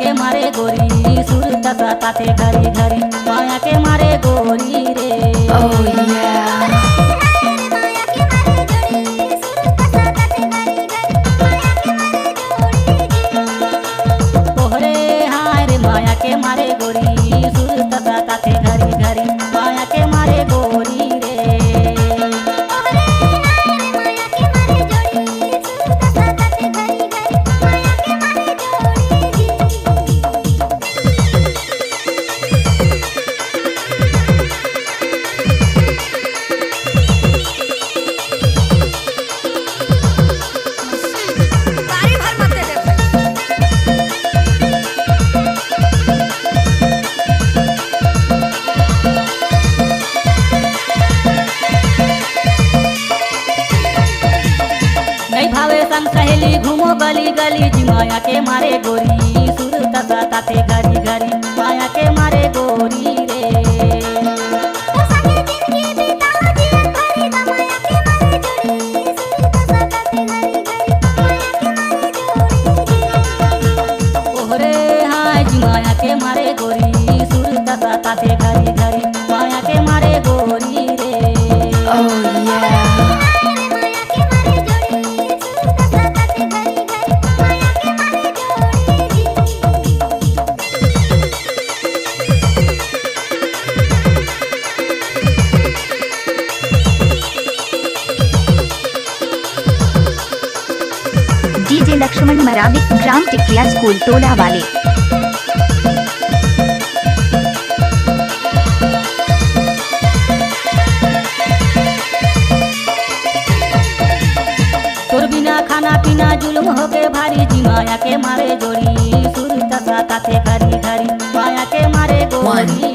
के मारे गोरी सूरत ताते घरी घरी माया के मारे गोरी रे। ओहरे हाय रे माया के मारे गोरी सूरत ताते घरी घरी माया के मारे गोरी रे। नहीं भावे संग सहेली घूमो गली गली जी माया के मारे गोरी सूरत ताते घरी घरी माया के मारे गोरी रे। ओहरे हाय जी माया के मारे गोरी सूरत ताते घरी घरी माया के मारे गोरी रे। डीजे लक्ष्मण मरावी, ग्राम टिकिया स्कूल टोला वाले। तोर बिना खाना पीना जुल्म हो गए भारी जी माया के मारे जोड़ी सूरत ताते घरी घरी माया के मारे गोरी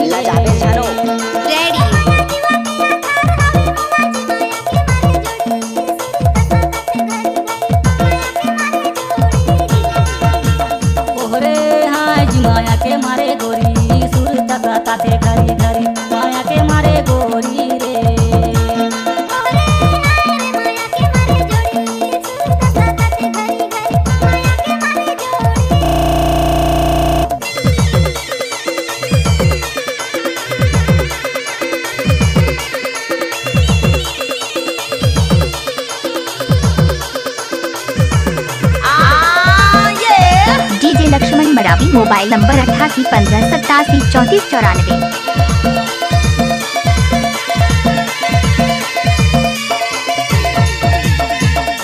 ओहरे हाय जी माया के मारे गोरी सूरत ताते घरी घरी माया के मारे गोरी रे। DJ Laxman Maravi, mobile number 8815873494।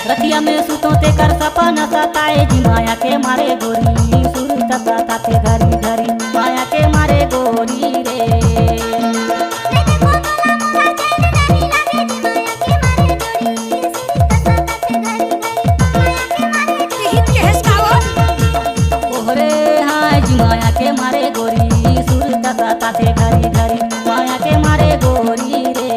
रतिया में सुतो ते कर सपना सताए जी माया के मारे गोरी सूरत ताते घरी घरी माया के मारे गोरी रे। ओहरे हाय जी माया के मारे गोरी सूरत ताते घरी घरी माया के मारे गोरी रे।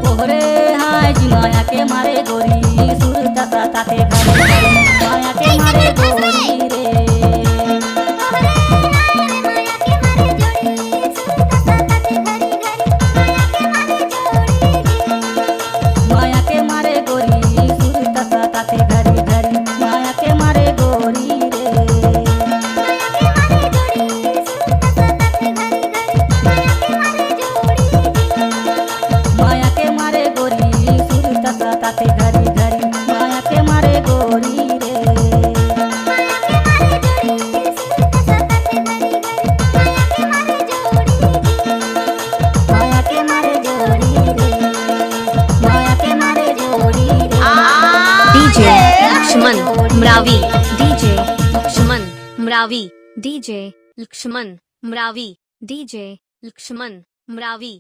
ओहरे हाय जी माया के मारे गोरी सूरत ताते घरी घरी माया के मारे गोरी रे। माया के मारे गोरी सूरत ताते घरी घरी माया के मारे गोरी रे। माया के मारे गोरी सूरत ताते घरी घरी माया के मारे गोरी रे। माया के मारे गोरी रे माया के मारे गोरी रे। DJ Laxman Maravi, DJ Laxman Maravi, DJ Laxman Maravi, DJ Laxman Maravi.